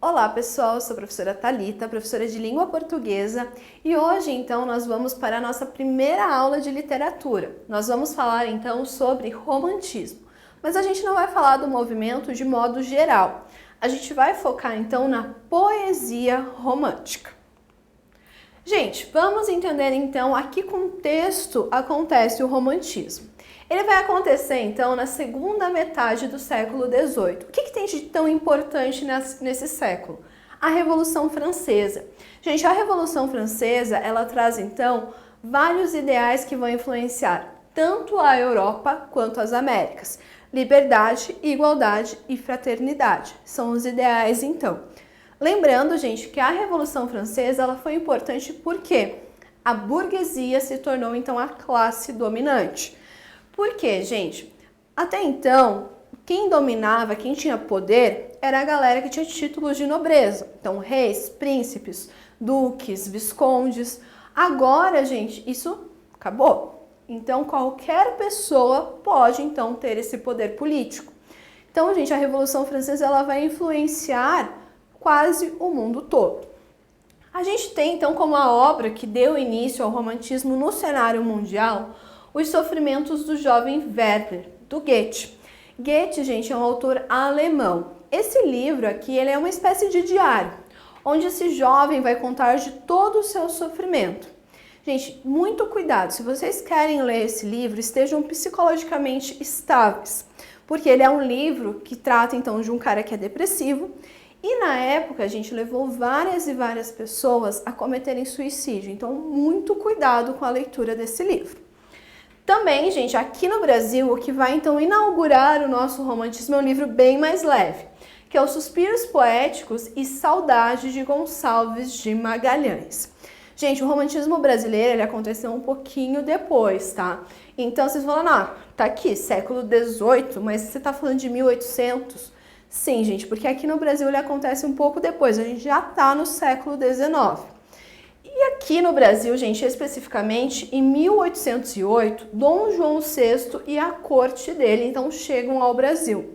Olá pessoal, eu sou a professora Thalita, professora de língua portuguesa, e hoje então nós vamos para a nossa primeira aula de literatura. Nós vamos falar então sobre romantismo, mas a gente não vai falar do movimento de modo geral. A gente vai focar então na poesia romântica. Gente, vamos entender então a que contexto acontece o romantismo. Ele vai acontecer, então, na segunda metade do século XVIII. O que tem de tão importante nesse século? A Revolução Francesa. Gente, a Revolução Francesa, ela traz, então, vários ideais que vão influenciar tanto a Europa quanto as Américas. Liberdade, igualdade e fraternidade são os ideais, então. Lembrando, gente, que a Revolução Francesa ela foi importante porque a burguesia se tornou, então, a classe dominante. Por quê, gente? Até então, quem dominava, quem tinha poder, era a galera que tinha títulos de nobreza. Então, reis, príncipes, duques, viscondes. Agora, gente, isso acabou. Então, qualquer pessoa pode, então, ter esse poder político. Então, gente, a Revolução Francesa ela vai influenciar quase o mundo todo. A gente tem, então, como a obra que deu início ao romantismo no cenário mundial, Os Sofrimentos do Jovem Werther, do Goethe. Goethe, gente, é um autor alemão. Esse livro aqui, ele é uma espécie de diário, onde esse jovem vai contar de todo o seu sofrimento. Gente, muito cuidado, se vocês querem ler esse livro, estejam psicologicamente estáveis, porque ele é um livro que trata, então, de um cara que é depressivo, e na época, a gente levou várias e várias pessoas a cometerem suicídio, então muito cuidado com a leitura desse livro. Também, gente, aqui no Brasil, o que vai então inaugurar o nosso romantismo é um livro bem mais leve, que é Os Suspiros Poéticos e Saudade de Gonçalves de Magalhães. Gente, o romantismo brasileiro ele aconteceu um pouquinho depois, tá? Então vocês falam, tá aqui, século XVIII, mas você tá falando de 1800? Sim, gente, porque aqui no Brasil ele acontece um pouco depois, a gente já tá no século XIX. E aqui no Brasil, gente, especificamente, em 1808, Dom João VI e a corte dele, então, chegam ao Brasil.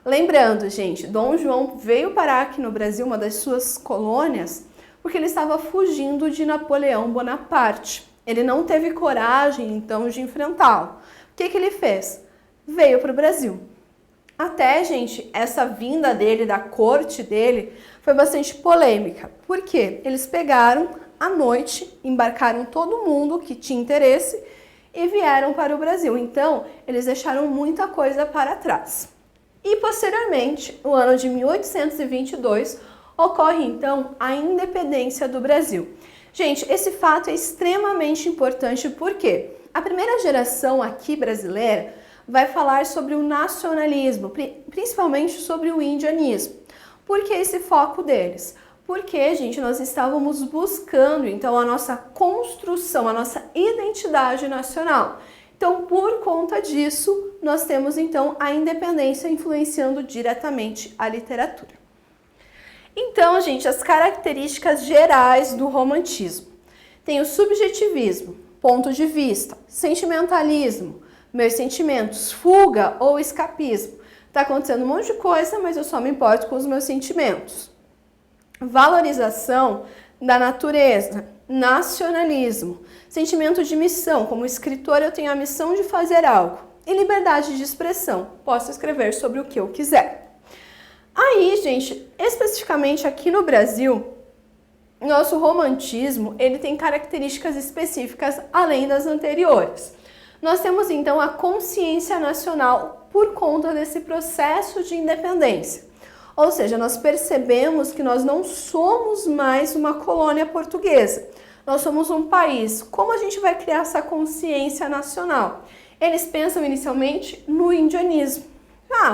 Lembrando, gente, Dom João veio parar aqui no Brasil, uma das suas colônias, porque ele estava fugindo de Napoleão Bonaparte. Ele não teve coragem, então, de enfrentá-lo. O que ele fez? Veio para o Brasil. Até, gente, essa vinda dele, da corte dele, foi bastante polêmica. Por quê? Eles pegaram à noite, embarcaram todo mundo que tinha interesse e vieram para o Brasil. Então, eles deixaram muita coisa para trás. E, posteriormente, no ano de 1822, ocorre, então, a independência do Brasil. Gente, esse fato é extremamente importante porque a primeira geração aqui brasileira vai falar sobre o nacionalismo, principalmente sobre o indianismo. Por que esse foco deles? Porque, gente, nós estávamos buscando, então, a nossa construção, a nossa identidade nacional. Então, por conta disso, nós temos, então, a independência influenciando diretamente a literatura. Então, gente, as características gerais do romantismo. Tem o subjetivismo, ponto de vista, sentimentalismo, meus sentimentos, fuga ou escapismo. Tá acontecendo um monte de coisa, mas eu só me importo com os meus sentimentos. Valorização da natureza, nacionalismo, sentimento de missão, como escritor eu tenho a missão de fazer algo, e liberdade de expressão, posso escrever sobre o que eu quiser. Aí, gente, especificamente aqui no Brasil, nosso romantismo, ele tem características específicas além das anteriores. Nós temos, então, a consciência nacional por conta desse processo de independência. Ou seja, nós percebemos que nós não somos mais uma colônia portuguesa. Nós somos um país. Como a gente vai criar essa consciência nacional? Eles pensam inicialmente no indianismo.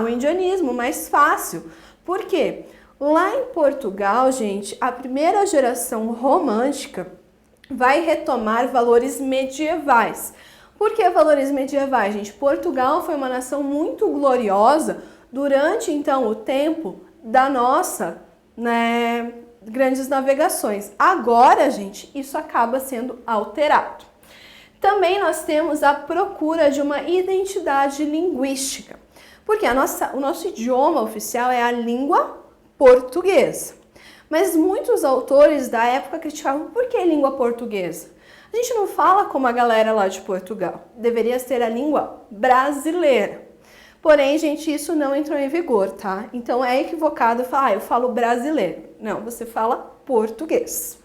O indianismo, mais fácil. Por quê? Lá em Portugal, gente, a primeira geração romântica vai retomar valores medievais. Por que valores medievais, gente? Portugal foi uma nação muito gloriosa durante, então, o tempo da nossa, grandes navegações. Agora, gente, isso acaba sendo alterado. Também nós temos a procura de uma identidade linguística, porque o nosso idioma oficial é a língua portuguesa. Mas muitos autores da época criticavam por que língua portuguesa? A gente não fala como a galera lá de Portugal, deveria ser a língua brasileira. Porém, gente, isso não entrou em vigor, tá? Então é equivocado falar, eu falo brasileiro. Não, você fala português.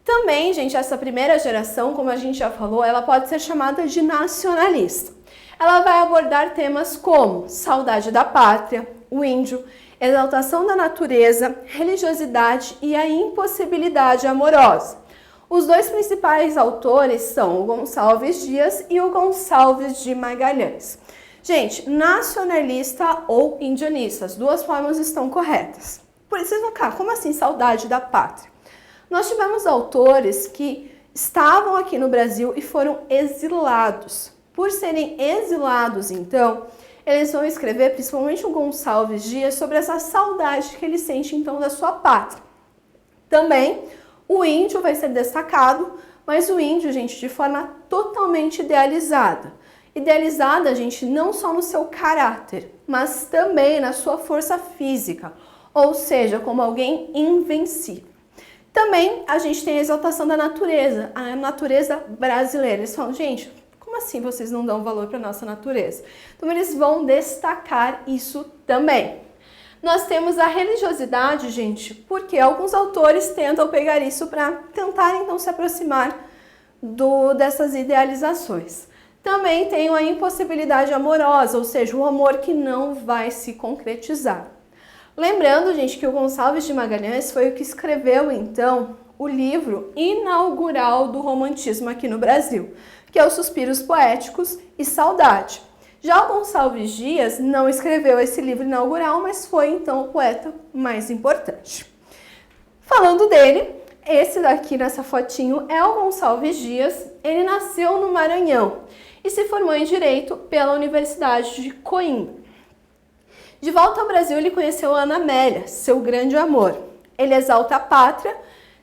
Também, gente, essa primeira geração, como a gente já falou, ela pode ser chamada de nacionalista. Ela vai abordar temas como saudade da pátria, o índio, exaltação da natureza, religiosidade e a impossibilidade amorosa. Os dois principais autores são o Gonçalves Dias e o Gonçalves de Magalhães. Gente, nacionalista ou indianista, as duas formas estão corretas. Por isso vocês vão ficar, como assim saudade da pátria? Nós tivemos autores que estavam aqui no Brasil e foram exilados. Por serem exilados, então, eles vão escrever, principalmente o Gonçalves Dias, sobre essa saudade que ele sente, então, da sua pátria. Também, o índio vai ser destacado, mas o índio, gente, de forma totalmente idealizada. Idealizada, gente, não só no seu caráter, mas também na sua força física, ou seja, como alguém invencível. Também a gente tem a exaltação da natureza, a natureza brasileira. Eles falam, gente, como assim vocês não dão valor para a nossa natureza? Então eles vão destacar isso também. Nós temos a religiosidade, gente, porque alguns autores tentam pegar isso para tentar então se aproximar dessas idealizações. Também tem a impossibilidade amorosa, ou seja, o amor que não vai se concretizar. Lembrando, gente, que o Gonçalves de Magalhães foi o que escreveu, então, o livro inaugural do romantismo aqui no Brasil, que é Os Suspiros Poéticos e Saudade. Já o Gonçalves Dias não escreveu esse livro inaugural, mas foi, então, o poeta mais importante. Falando dele, esse daqui nessa fotinho é o Gonçalves Dias. Ele nasceu no Maranhão e se formou em Direito pela Universidade de Coimbra. De volta ao Brasil, ele conheceu a Ana Amélia, seu grande amor. Ele exalta a pátria,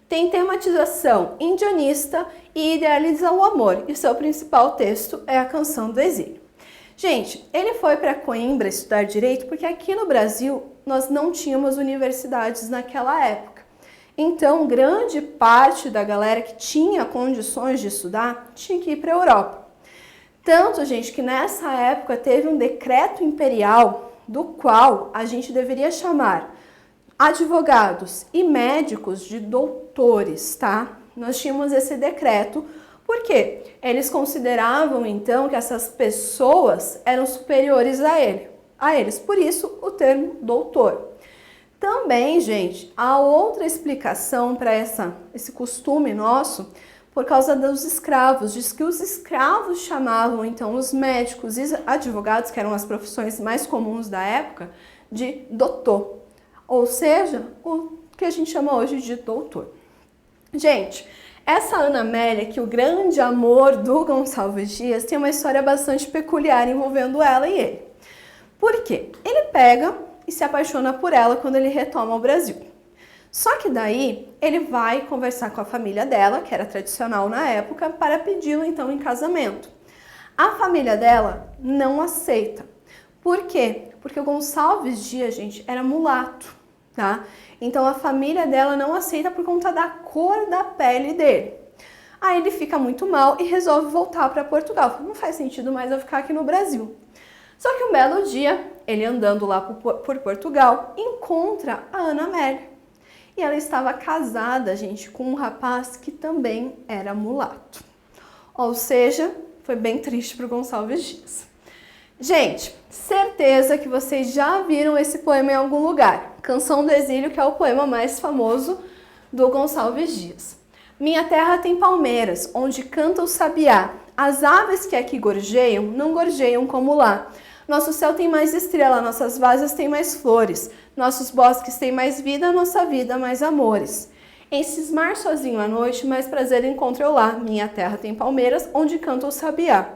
tem tematização indianista e idealiza o amor. E seu principal texto é a Canção do Exílio. Gente, ele foi para Coimbra estudar Direito porque aqui no Brasil nós não tínhamos universidades naquela época. Então, grande parte da galera que tinha condições de estudar tinha que ir para a Europa. Tanto, gente, que nessa época teve um decreto imperial do qual a gente deveria chamar advogados e médicos de doutores, tá? Nós tínhamos esse decreto porque eles consideravam, então, que essas pessoas eram superiores a eles. Por isso, o termo doutor. Também, gente, há outra explicação para esse costume nosso, por causa dos escravos. Diz que os escravos chamavam, então, os médicos e advogados, que eram as profissões mais comuns da época, de doutor. Ou seja, o que a gente chama hoje de doutor. Gente, essa Ana Amélia, que o grande amor do Gonçalves Dias, tem uma história bastante peculiar envolvendo ela e ele. Por quê? Ele pega e se apaixona por ela quando ele retoma o Brasil. Só que daí ele vai conversar com a família dela, que era tradicional na época, para pedi-la então em casamento. A família dela não aceita. Por quê? Porque o Gonçalves Dias, gente, era mulato, tá? Então a família dela não aceita por conta da cor da pele dele. Aí ele fica muito mal e resolve voltar para Portugal. Não faz sentido mais eu ficar aqui no Brasil. Só que um belo dia, ele andando lá por Portugal, encontra a Ana Amélia. E ela estava casada, gente, com um rapaz que também era mulato. Ou seja, foi bem triste para o Gonçalves Dias. Gente, certeza que vocês já viram esse poema em algum lugar. Canção do Exílio, que é o poema mais famoso do Gonçalves Dias. Minha terra tem palmeiras, onde canta o sabiá. As aves que aqui gorjeiam, não gorjeiam como lá. Nosso céu tem mais estrela, nossas vasas têm mais flores. Nossos bosques têm mais vida, nossa vida mais amores. Em cismar sozinho à noite, mais prazer encontro eu lá. Minha terra tem palmeiras, onde canta o sabiá.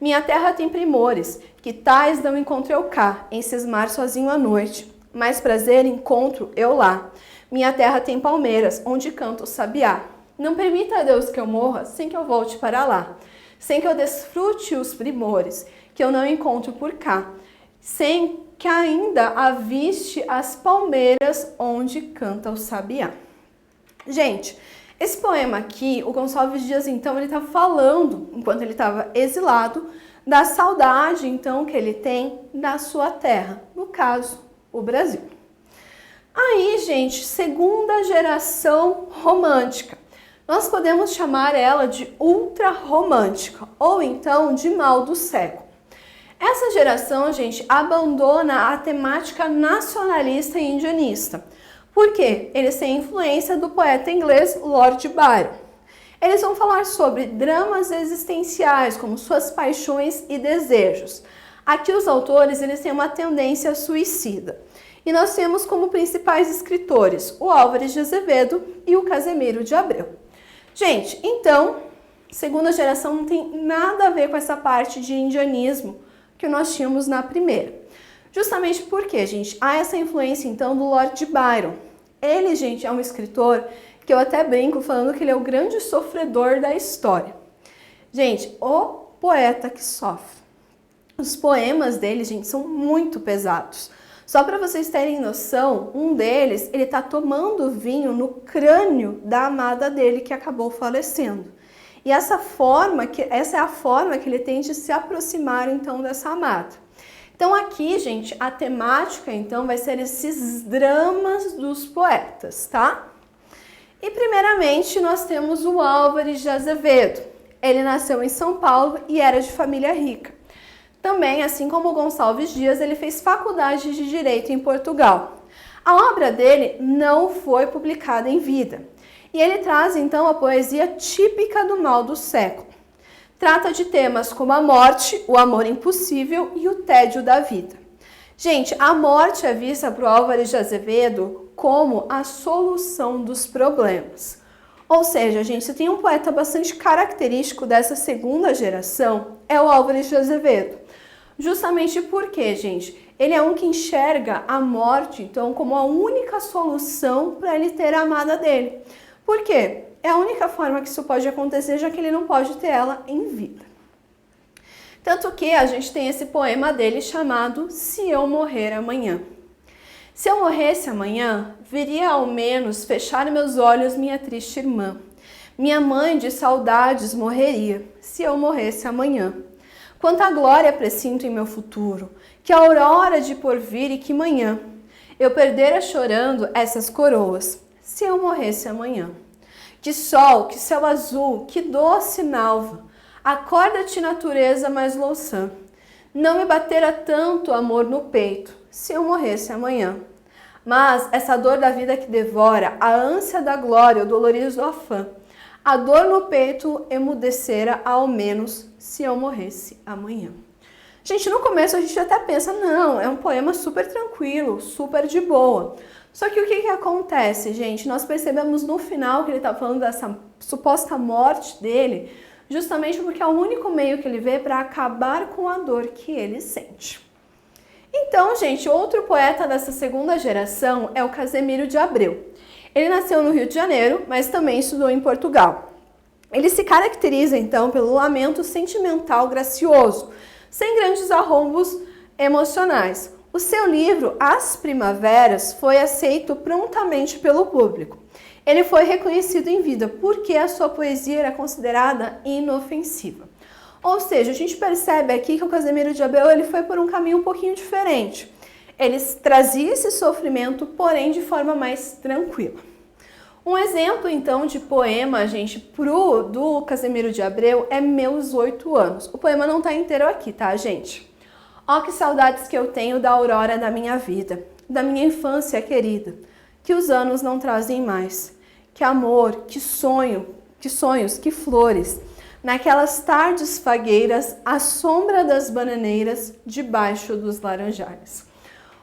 Minha terra tem primores, que tais não encontro eu cá. Em cismar sozinho à noite, mais prazer encontro eu lá. Minha terra tem palmeiras, onde canta o sabiá. Não permita, Deus, que eu morra sem que eu volte para lá. Sem que eu desfrute os primores, que eu não encontro por cá. Sem que ainda aviste as palmeiras onde canta o sabiá. Gente, esse poema aqui, o Gonçalves Dias, então, ele está falando, enquanto ele estava exilado, da saudade, então, que ele tem da sua terra, no caso, o Brasil. Aí, gente, segunda geração romântica. Nós podemos chamar ela de ultrarromântica, ou então de mal do século. Essa geração, gente, abandona a temática nacionalista e indianista. Por quê? Eles têm influência do poeta inglês Lord Byron. Eles vão falar sobre dramas existenciais, como suas paixões e desejos. Aqui os autores eles têm uma tendência suicida. E nós temos como principais escritores o Álvares de Azevedo e o Casimiro de Abreu. Gente, então, segunda geração não tem nada a ver com essa parte de indianismo que nós tínhamos na primeira. Justamente porque, gente, há essa influência, então, do Lord Byron. Ele, gente, é um escritor que eu até brinco falando que ele é o grande sofredor da história. Gente, o poeta que sofre. Os poemas dele, gente, são muito pesados. Só para vocês terem noção, um deles, ele tá tomando vinho no crânio da amada dele que acabou falecendo. E essa é a forma que ele tem de se aproximar, então, dessa amada. Então aqui, gente, a temática, então, vai ser esses dramas dos poetas, tá? E primeiramente nós temos o Álvares de Azevedo. Ele nasceu em São Paulo e era de família rica. Também, assim como o Gonçalves Dias, ele fez faculdade de Direito em Portugal. A obra dele não foi publicada em vida. E ele traz, então, a poesia típica do mal do século. Trata de temas como a morte, o amor impossível e o tédio da vida. Gente, a morte é vista para o Álvares de Azevedo como a solução dos problemas. Ou seja, gente, se tem um poeta bastante característico dessa segunda geração, é o Álvares de Azevedo. Justamente porque, gente, ele é um que enxerga a morte, então, como a única solução para ele ter a amada dele. Por quê? É a única forma que isso pode acontecer, já que ele não pode ter ela em vida. Tanto que a gente tem esse poema dele chamado Se Eu Morrer Amanhã. Se eu morresse amanhã, viria ao menos fechar meus olhos minha triste irmã. Minha mãe de saudades morreria, se eu morresse amanhã. Quanta glória presinto em meu futuro, que aurora de porvir e que manhã. Eu perdera chorando essas coroas, se eu morresse amanhã. Que sol, que céu azul, que doce nalva, acorda-te natureza mais louçã. Não me batera tanto amor no peito, se eu morresse amanhã. Mas essa dor da vida que devora, a ânsia da glória, o dolorido afã, a dor no peito emudecera ao menos se eu morresse amanhã. Gente, no começo a gente até pensa, não, é um poema super tranquilo, super de boa. Só que o que acontece, gente? Nós percebemos no final que ele está falando dessa suposta morte dele, justamente porque é o único meio que ele vê para acabar com a dor que ele sente. Então, gente, outro poeta dessa segunda geração é o Casimiro de Abreu. Ele nasceu no Rio de Janeiro, mas também estudou em Portugal. Ele se caracteriza, então, pelo lamento sentimental gracioso, sem grandes arrombos emocionais. O seu livro, As Primaveras, foi aceito prontamente pelo público. Ele foi reconhecido em vida porque a sua poesia era considerada inofensiva. Ou seja, a gente percebe aqui que o Casimiro de Abreu ele foi por um caminho um pouquinho diferente. Ele trazia esse sofrimento, porém de forma mais tranquila. Um exemplo, então, de poema, gente, do Casimiro de Abreu é Meus 8 Anos. O poema não está inteiro aqui, tá, gente? Ó, que saudades que eu tenho da aurora da minha vida, da minha infância querida, que os anos não trazem mais. Que amor, que sonhos, que flores, naquelas tardes fagueiras, à sombra das bananeiras, debaixo dos laranjais.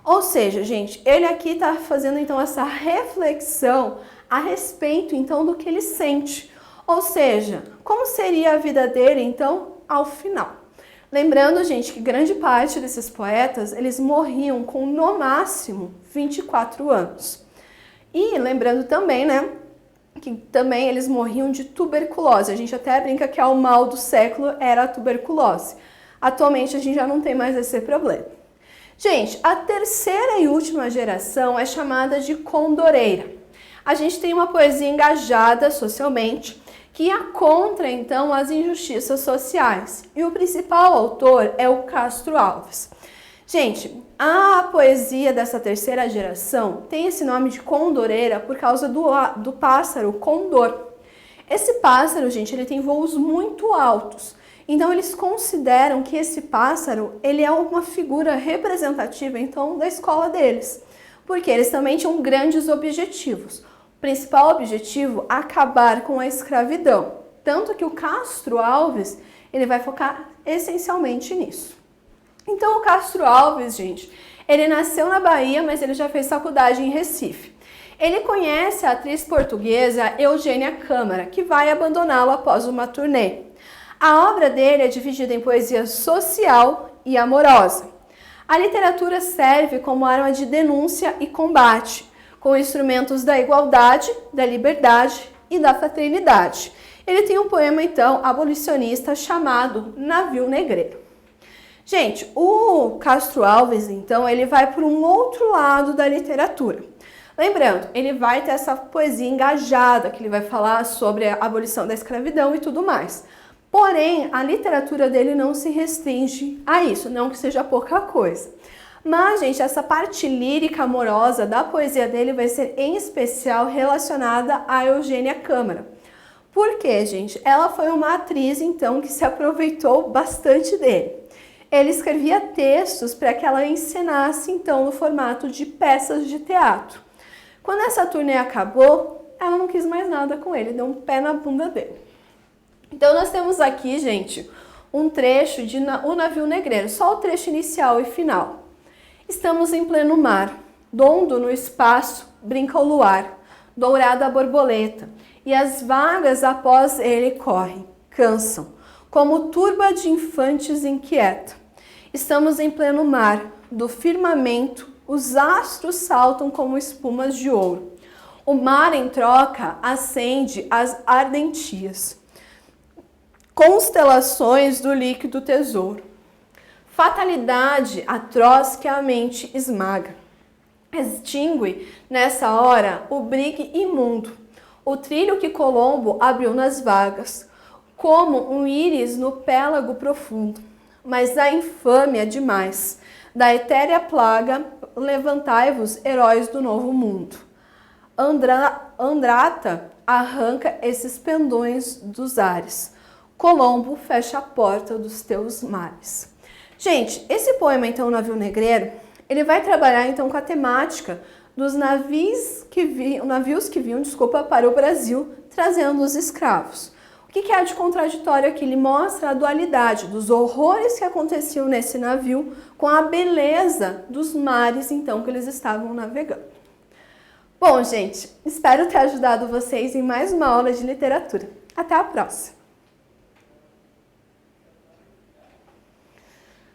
Ou seja, gente, ele aqui está fazendo então essa reflexão a respeito então do que ele sente. Ou seja, como seria a vida dele então ao final. Lembrando, gente, que grande parte desses poetas, eles morriam com no máximo 24 anos. E lembrando também, né, que também eles morriam de tuberculose. A gente até brinca que o mal do século era a tuberculose. Atualmente a gente já não tem mais esse problema. Gente, a terceira e última geração é chamada de condoreira. A gente tem uma poesia engajada socialmente que ia contra, então, as injustiças sociais. E o principal autor é o Castro Alves. Gente, a poesia dessa terceira geração tem esse nome de condoreira por causa do pássaro condor. Esse pássaro, gente, ele tem voos muito altos. Então, eles consideram que esse pássaro, ele é uma figura representativa, então, da escola deles. Porque eles também tinham grandes objetivos. O principal objetivo, acabar com a escravidão. Tanto que o Castro Alves, ele vai focar essencialmente nisso. Então, o Castro Alves, gente, ele nasceu na Bahia, mas ele já fez faculdade em Recife. Ele conhece a atriz portuguesa Eugênia Câmara, que vai abandoná-lo após uma turnê. A obra dele é dividida em poesia social e amorosa. A literatura serve como arma de denúncia e combate, com instrumentos da igualdade, da liberdade e da fraternidade. Ele tem um poema, então, abolicionista chamado Navio Negreiro. Gente, o Castro Alves, então, ele vai por um outro lado da literatura. Lembrando, ele vai ter essa poesia engajada, que ele vai falar sobre a abolição da escravidão e tudo mais. Porém, a literatura dele não se restringe a isso, não que seja pouca coisa. Mas, gente, essa parte lírica amorosa da poesia dele vai ser em especial relacionada a Eugênia Câmara. Por quê, gente? Ela foi uma atriz, então, que se aproveitou bastante dele. Ele escrevia textos para que ela encenasse, então, no formato de peças de teatro. Quando essa turnê acabou, ela não quis mais nada com ele, deu um pé na bunda dele. Então, nós temos aqui, gente, um trecho de O Navio Negreiro, só o trecho inicial e final. Estamos em pleno mar, dondo no espaço, brinca o luar, dourada a borboleta, e as vagas após ele correm, cansam, como turba de infantes inquieta. Estamos em pleno mar, do firmamento, os astros saltam como espumas de ouro. O mar, em troca, acende as ardentias. Constelações do líquido tesouro. Fatalidade atroz que a mente esmaga. Extingue, nessa hora, o brigue imundo, o trilho que Colombo abriu nas vagas, como um íris no pélago profundo. Mas a infâmia demais, da etérea plaga, levantai-vos, heróis do novo mundo. Andrata arranca esses pendões dos ares. Colombo fecha a porta dos teus mares. Gente, esse poema, então, O Navio Negreiro, ele vai trabalhar, então, com a temática dos navios que vinham, para o Brasil, trazendo os escravos. O que há de contraditório aqui? Ele mostra a dualidade dos horrores que aconteciam nesse navio com a beleza dos mares, então, que eles estavam navegando. Bom, gente, espero ter ajudado vocês em mais uma aula de literatura. Até a próxima!